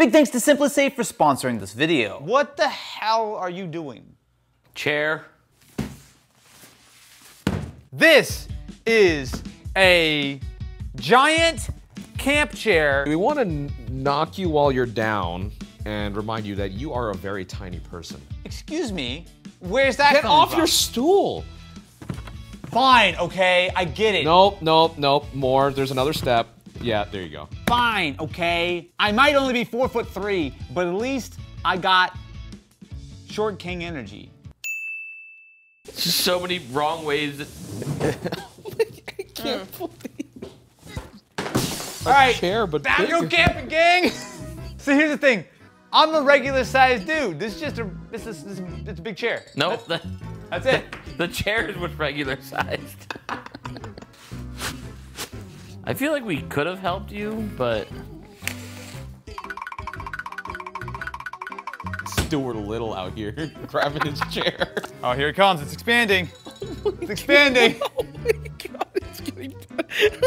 Big thanks to SimpliSafe for sponsoring this video. What the hell are you doing? Chair. This is a giant camp chair. We want to knock you while you're down and remind you that you are a very tiny person. Excuse me, where's that Get coming off from? your stool. Fine, okay, I get it. Nope, nope, nope, more. There's another step. Yeah, there you go. Fine, okay. I might only be 4'3", but at least I got short king energy. Just so many wrong ways. I can't believe. All right, chair, but back to bigger. camping, gang. So here's the thing. I'm a regular sized dude. This is just it's a big chair. Nope. That's it. The chair was regular sized. I feel like we could have helped you, but Stuart Little out here grabbing his chair. Oh, here it comes. It's expanding. It's expanding. Oh my god, it's getting better.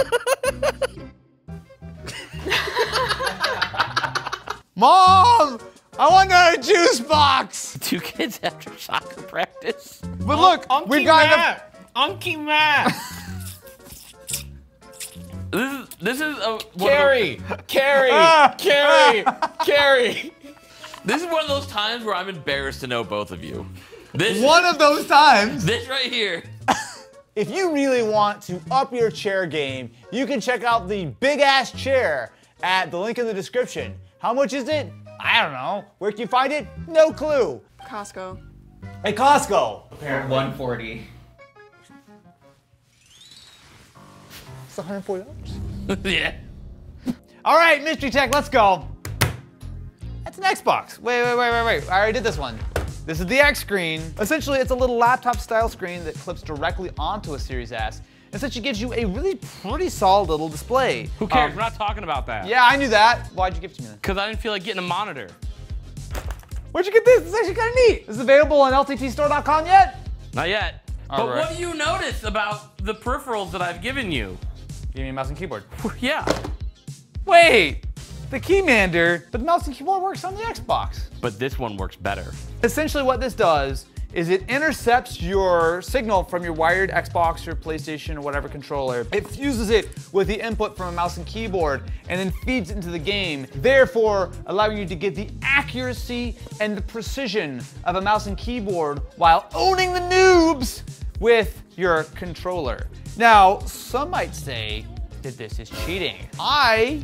Mom, I want a juice box. 2 kids after soccer practice. But look, we got Unky Matt. This is a Carrie. This is one of those times where I'm embarrassed to know both of you. This one of those times. This right here. If you really want to up your chair game, you can check out the big ass chair at the link in the description. How much is it? I don't know. Where can you find it? No clue. Costco. At Costco. Apparently. $140. It's $140. Yeah. All right, Mystery Tech, let's go. That's an Xbox. Wait. I already did this one. This is the X screen. Essentially, it's a little laptop style screen that clips directly onto a Series S. Essentially gives you a really pretty solid little display. Who cares? We're not talking about that. Yeah, I knew that. Why'd you give it to me then? Because I didn't feel like getting a monitor. Where'd you get this? This is actually kind of neat. This is available on lttstore.com yet? Not yet. All but right. what do you notice about the peripherals that I've given you? Give me a mouse and keyboard. Yeah. Wait, the Keymander, but the mouse and keyboard works on the Xbox. But this one works better. Essentially what this does is it intercepts your signal from your wired Xbox, your PlayStation, or whatever controller. It fuses it with the input from a mouse and keyboard and then feeds it into the game, therefore allowing you to get the accuracy and the precision of a mouse and keyboard while owning the noobs with your controller. Now, some might say that this is cheating. I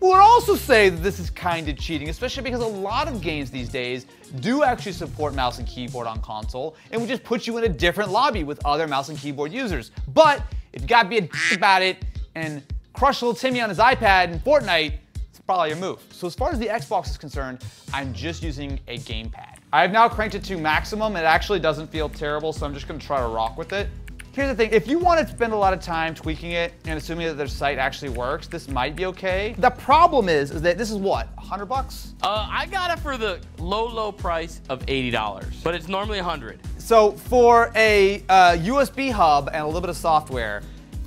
would also say that this is kind of cheating, especially because a lot of games these days do actually support mouse and keyboard on console, and would just put you in a different lobby with other mouse and keyboard users. But if you gotta be a dick about it and crush little Timmy on his iPad in Fortnite, it's probably your move. So as far as the Xbox is concerned, I'm just using a gamepad. I've now cranked it to maximum. It actually doesn't feel terrible, so I'm just gonna try to rock with it. Here's the thing, if you want to spend a lot of time tweaking it and assuming that their site actually works, this might be okay. The problem is that this is what, 100 bucks? I got it for the low price of $80, but it's normally 100. So for a USB hub and a little bit of software,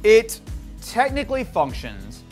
it technically functions.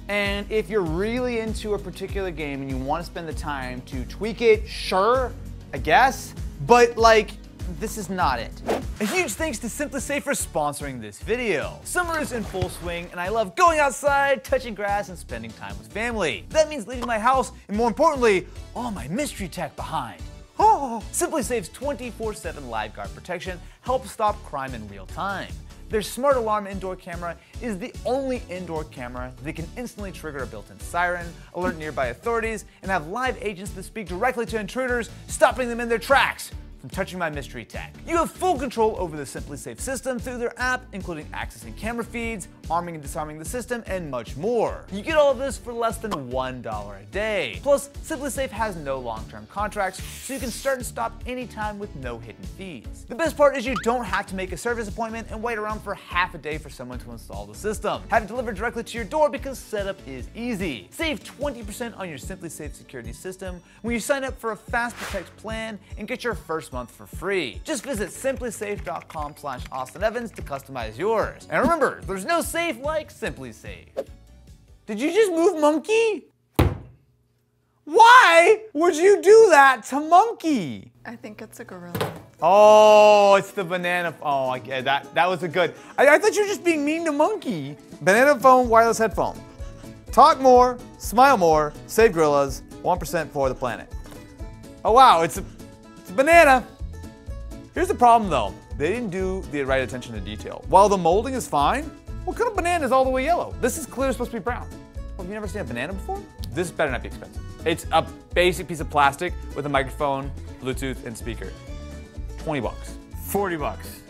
And if you're really into a particular game and you want to spend the time to tweak it, sure, I guess. But like, this is not it. A huge thanks to SimpliSafe for sponsoring this video. Summer is in full swing and I love going outside, touching grass, and spending time with family. That means leaving my house and, more importantly, all my mystery tech behind. Oh, SimpliSafe's 24/7 live guard protection helps stop crime in real time. Their smart alarm indoor camera is the only indoor camera that can instantly trigger a built-in siren, alert nearby authorities, and have live agents that speak directly to intruders, stopping them in their tracks from touching my mystery tech. You have full control over the SimpliSafe system through their app, including accessing camera feeds, arming and disarming the system, and much more. You get all of this for less than $1 a day. Plus, SimpliSafe has no long-term contracts, so you can start and stop anytime with no hidden fees. The best part is you don't have to make a service appointment and wait around for half a day for someone to install the system. Have it delivered directly to your door because setup is easy. Save 20% on your SimpliSafe security system when you sign up for a Fast Protect plan and get your first month for free. Just visit simplisafe.com/AustinEvans to customize yours. And remember, there's no safe like SimpliSafe. Did you just move monkey? would you do that to Monkey? I think it's a gorilla. Oh, it's the banana. Oh, I get that. That was a good. I thought you were just being mean to Monkey. Banana phone, wireless headphone. Talk more, smile more, save gorillas, 1% for the planet. Oh wow, it's a banana. Here's the problem though. They didn't do the right attention to detail. While the molding is fine, what kind of banana is all the way yellow? This is clearly supposed to be brown. Well, have you never seen a banana before? This better not be expensive. It's a basic piece of plastic with a microphone, Bluetooth, and speaker. 20 bucks. 40 bucks.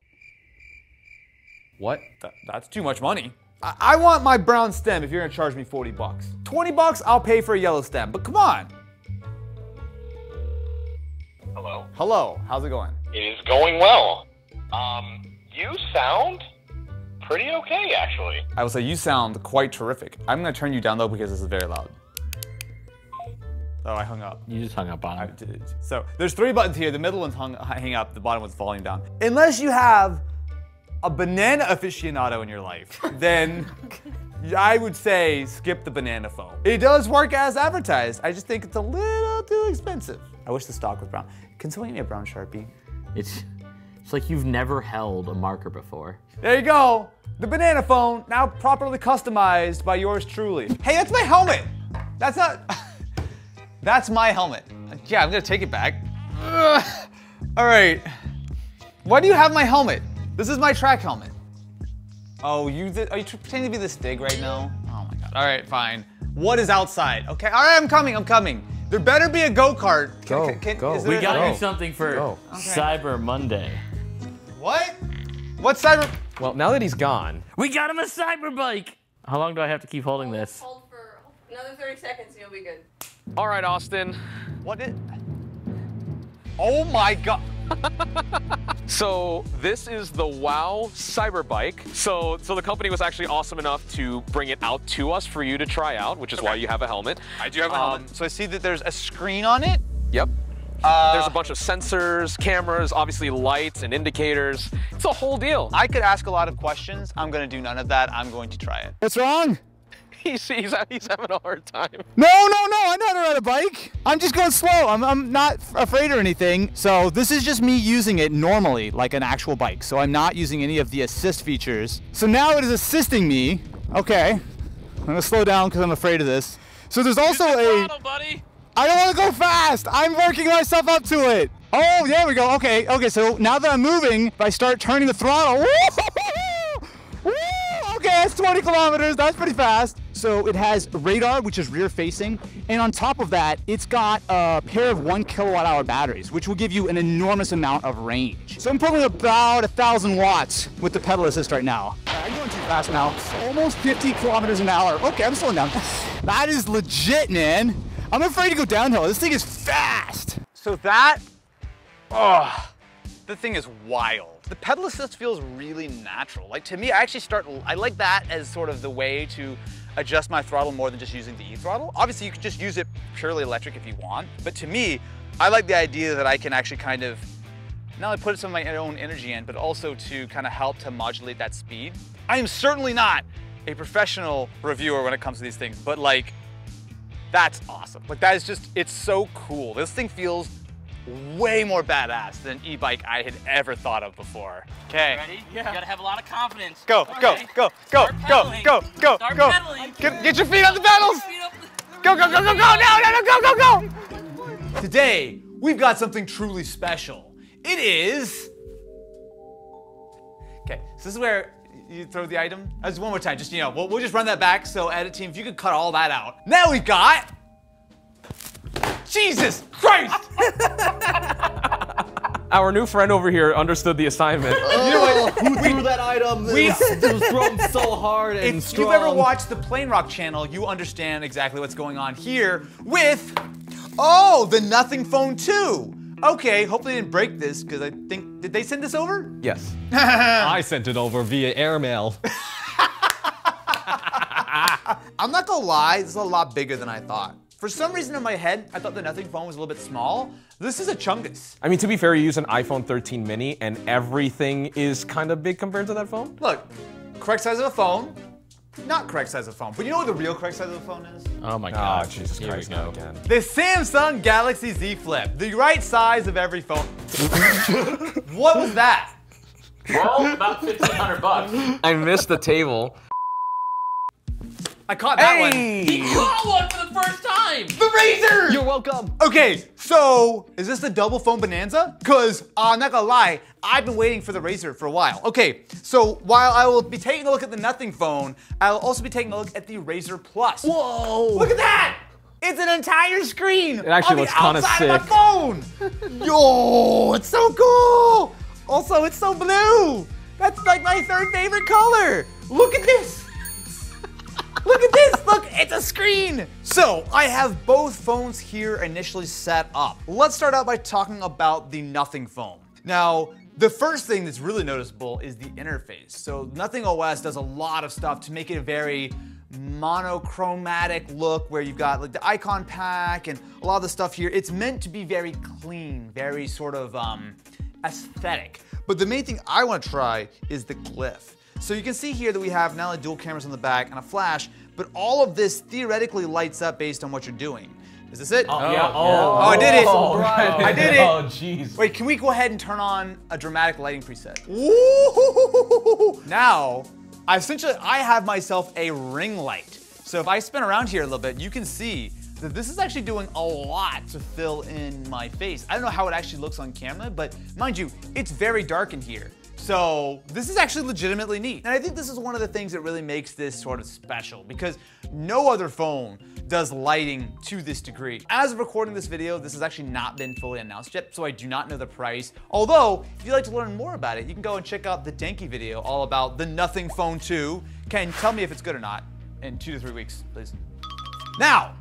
What? That's too much money. I want my brown stem if you're gonna charge me 40 bucks. 20 bucks, I'll pay for a yellow stem, but come on. Hello? Hello, how's it going? It is going well. You sound pretty okay, actually. I will say you sound quite terrific. I'm gonna turn you down though because this is very loud. Oh, I hung up. You just hung up on I him. did. So there's 3 buttons here. The middle one's hang up, the bottom one's volume down. Unless you have a banana aficionado in your life, then I would say skip the banana phone. It does work as advertised. I just think it's a little too expensive. I wish the stock was brown. Can someone get me a brown Sharpie? It's like you've never held a marker before. There you go. The banana phone, now properly customized by yours truly. Hey, that's my helmet. That's not, that's my helmet. Yeah, I'm gonna take it back. All right. Why do you have my helmet? This is my track helmet. Oh, are you pretending to be the Stig right now? Oh my God. All right, fine. What is outside? Okay, all right, I'm coming. There better be a go-kart. Go. We got you something for Cyber Monday. What? What's cyber? Well, now that he's gone. We got him a cyber bike. How long do I have to keep holding this? Hold for another 30 seconds and you'll be good. All right, Austin. What is? Oh my God. So this is the WOW Cyberbike. So the company was actually awesome enough to bring it out to us for you to try out, which is why you have a helmet. I do have a helmet. So I see that there's a screen on it. Yep. There's a bunch of sensors, cameras, obviously lights and indicators. It's a whole deal. I could ask a lot of questions. I'm gonna do none of that. I'm going to try it. What's wrong? He's having a hard time. No, I know how to ride a bike. I'm just going slow. I'm not afraid or anything. So this is just me using it normally, like an actual bike. So I'm not using any of the assist features. So now it is assisting me. Okay, I'm gonna slow down because I'm afraid of this. So there's also Throttle, buddy. I don't want to go fast. I'm working myself up to it. Oh, there we go. Okay, so now that I'm moving, if I start turning the throttle, okay, that's 20 kilometers. That's pretty fast. So it has radar, which is rear facing. And on top of that, it's got a pair of 1 kilowatt-hour batteries, which will give you an enormous amount of range. So I'm pulling about 1,000 watts with the pedal assist right now. I'm going too fast now. Almost 50 kilometers an hour. Okay, I'm slowing down. That is legit, man. I'm afraid to go downhill. This thing is fast. So that, the thing is wild. The pedal assist feels really natural. Like to me, I like that as sort of the way to adjust my throttle more than just using the e-throttle. Obviously you could just use it purely electric if you want, but to me, I like the idea that I can actually kind of not only put some of my own energy in, but also to kind of help to modulate that speed. I am certainly not a professional reviewer when it comes to these things, but like, that's awesome. Like that is just, it's so cool. This thing feels way more badass than an e-bike I had ever thought of before. Okay. Ready? Yeah. You gotta have a lot of confidence. Go. Start pedaling. Get your feet on the pedals. Go. No. Today, we've got something truly special. It is, okay, so this is where you throw the item. Just one more time, just, we'll just run that back. So edit team, if you could cut all that out. Now we've got, Jesus Christ! Our new friend over here understood the assignment. You know what? Who threw that item? It was thrown so hard and if strong. you've ever watched the Plane Rock channel, you understand exactly what's going on here with, the Nothing Phone 2. Okay, hopefully they didn't break this, because I think, did they send this over? Yes. I sent it over via airmail. I'm not gonna lie, this is a lot bigger than I thought. For some reason in my head, I thought the Nothing Phone was a little bit small. This is a chungus. I mean, to be fair, you use an iPhone 13 mini and everything is kind of big compared to that phone. Look, correct size of a phone, not correct size of phone. But you know what the real correct size of the phone is? Oh my God. Oh, Jesus Here we Christ, go. not again. The Samsung Galaxy Z Flip. The right size of every phone. What was that? Well, about $1,500. I missed the table. I caught that one. He caught one for the first time. The Razr! You're welcome. Okay, so is this the double phone bonanza? Because I'm not gonna lie, I've been waiting for the Razr for a while. Okay, so while I will be taking a look at the Nothing phone, I'll also be taking a look at the Razr Plus. Whoa. Look at that! It's an entire screen It actually looks on kinda the outside of my phone. Yo, it's so cool. Also, it's so blue. That's like my third favorite color. Look at this. Look at this, look, it's a screen. So I have both phones here initially set up. Let's start out by talking about the Nothing phone. Now, the first thing that's really noticeable is the interface. So Nothing OS does a lot of stuff to make it a very monochromatic look where you've got like the icon pack and a lot of the stuff here. It's meant to be very clean, very sort of aesthetic. But the main thing I want to try is the glyph. So you can see here that we have not only dual cameras on the back and a flash, but all of this theoretically lights up based on what you're doing. Is this it? Oh, yeah. Oh, I did it. Right. I did it. Oh, jeez. Wait, can we go ahead and turn on a dramatic lighting preset? Ooh. Now, I have myself a ring light. So if I spin around here a little bit, you can see that this is actually doing a lot to fill in my face. I don't know how it actually looks on camera, but mind you, it's very dark in here. So this is actually legitimately neat. And I think this is one of the things that really makes this sort of special because no other phone does lighting to this degree. As of recording this video, this has actually not been fully announced yet, so I do not know the price. Although, if you'd like to learn more about it, you can go and check out the Denki video all about the Nothing Phone 2. Ken, tell me if it's good or not in 2 to 3 weeks, please. Now,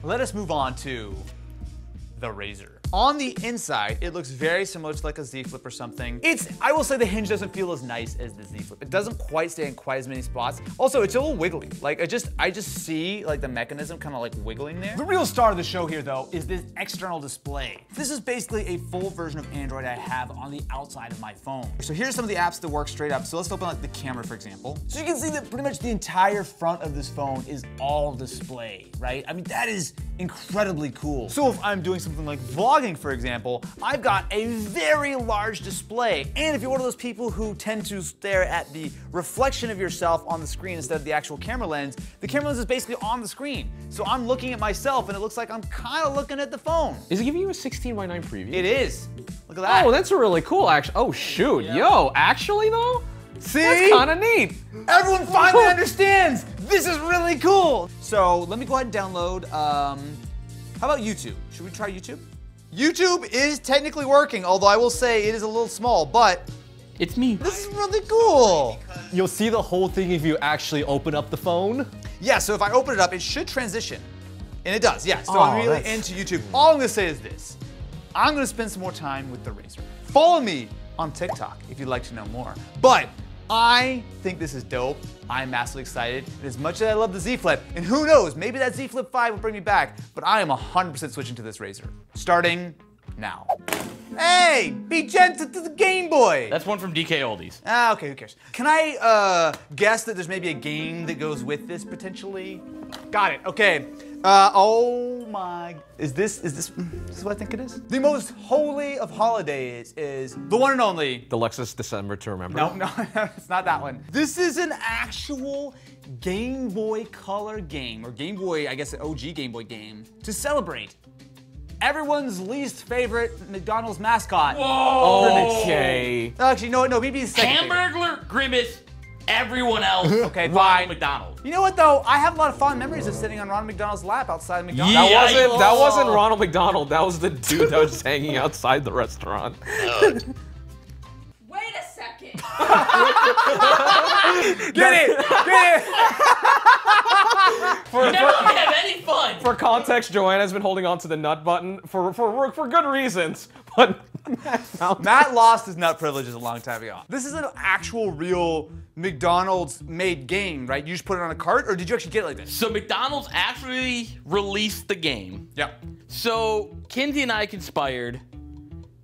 let us move on to the Razr. On the inside, it looks very similar to like a Z Flip or something. I will say the hinge doesn't feel as nice as the Z Flip. It doesn't quite stay in quite as many spots. Also, it's a little wiggly. Like I just see like the mechanism kind of like wiggling there. The real star of the show here though is this external display. This is basically a full version of Android I have on the outside of my phone. So here's some of the apps that work straight up. So let's open like the camera, for example. So you can see that pretty much the entire front of this phone is all display, right? I mean, that is incredibly cool. So if I'm doing something like vlogging, for example, I've got a very large display. And if you're one of those people who tend to stare at the reflection of yourself on the screen instead of the actual camera lens, the camera lens is basically on the screen. So I'm looking at myself and it looks like I'm kind of looking at the phone. Is it giving you a 16:9 preview? It is. Look at that. Oh, that's really cool, actually. Oh, shoot. Yeah. Yo, actually, though? See? That's kind of neat. Everyone finally understands. This is really cool. So let me go ahead and download, how about YouTube? Should we try YouTube? YouTube is technically working, although I will say it is a little small, but it's me. This is really cool. You'll see the whole thing if you actually open up the phone. Yeah, so if I open it up, it should transition. And it does, yeah. So I'm really into YouTube. All I'm gonna say is this. I'm gonna spend some more time with the Razr. Follow me on TikTok if you'd like to know more. But I think this is dope. I'm massively excited. And as much as I love the Z Flip, and who knows, maybe that Z Flip 5 will bring me back, but I am 100% switching to this Razr. Starting now. Hey, be gentle to the Game Boy. That's one from DK Oldies. Ah, okay, who cares? Can I guess that there's maybe a game that goes with this potentially? Got it, okay. Oh my, is this what I think it is? The most holy of holidays is the one and only. The Lexus December to Remember? No, it's not that one. This is an actual Game Boy Color game, or Game Boy, I guess an OG Game Boy game, to celebrate everyone's least favorite McDonald's mascot. Whoa! Okay. Actually, no, maybe the second favorite. Hamburglar, Grimace, everyone else. Okay, fine. Ronald McDonald. You know what though? I have a lot of fond memories of sitting on Ronald McDonald's lap outside McDonald's. Yeah. That wasn't Ronald McDonald. That was the dude that was just hanging outside the restaurant. Wait a second. Get it! We're never gonna have any fun. For context, Joanna's been holding on to the nut button for good reasons, but Matt lost his nut privileges a long time ago. This is an actual real McDonald's made game, right? You just put it on a cart, or did you actually get it like this? So McDonald's actually released the game. Yeah. So Kinsey and I conspired,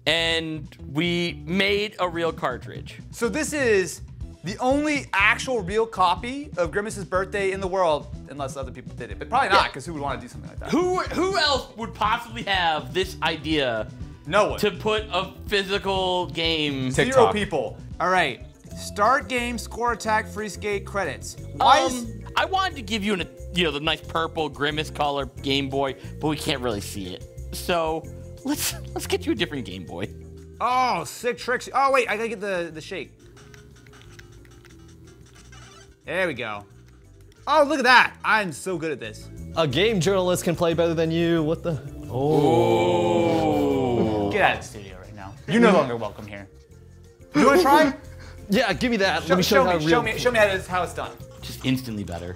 and we made a real cartridge. So this is The only actual real copy of Grimace's birthday in the world, unless other people did it. But probably not, because who would want to do something like that? Who else would possibly have this idea? No one. To put a physical game. Zero TikTok. people. All right. Start game, score attack, free skate, credits. Why I wanted to give you the nice purple Grimace color Game Boy, but we can't really see it. So let's get you a different Game Boy. Oh, sick tricks. Oh wait, I gotta get the shake. There we go. Oh, look at that. I'm so good at this. A game journalist can play better than you. What the? Oh. Get out of the studio right now. You're no longer welcome here. You wanna try? Yeah, give me that. Show, Let me show you how show real. me how it's done. Just instantly better.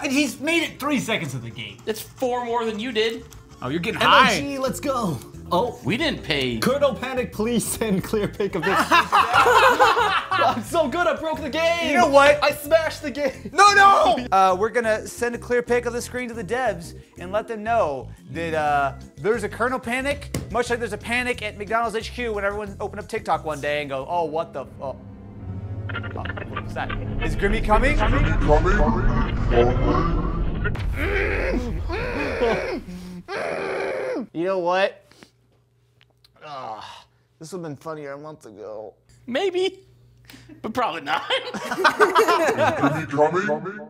He's made it 3 seconds of the game. That's 4 more than you did. Oh, you're getting high. MLG, let's go. Oh, We didn't pay. Colonel Panic, please send clear pic of this. I'm so good, I broke the game. You know what? I smashed the game. No! We're gonna send a clear pic of the screen to the devs and let them know that there's a Colonel Panic, much like there's a panic at McDonald's HQ when everyone opened up TikTok one day and go, oh, what the, oh. What's that? Is Grimmy coming? You know what? This would have been funnier a month ago. Maybe, but probably not. Coming?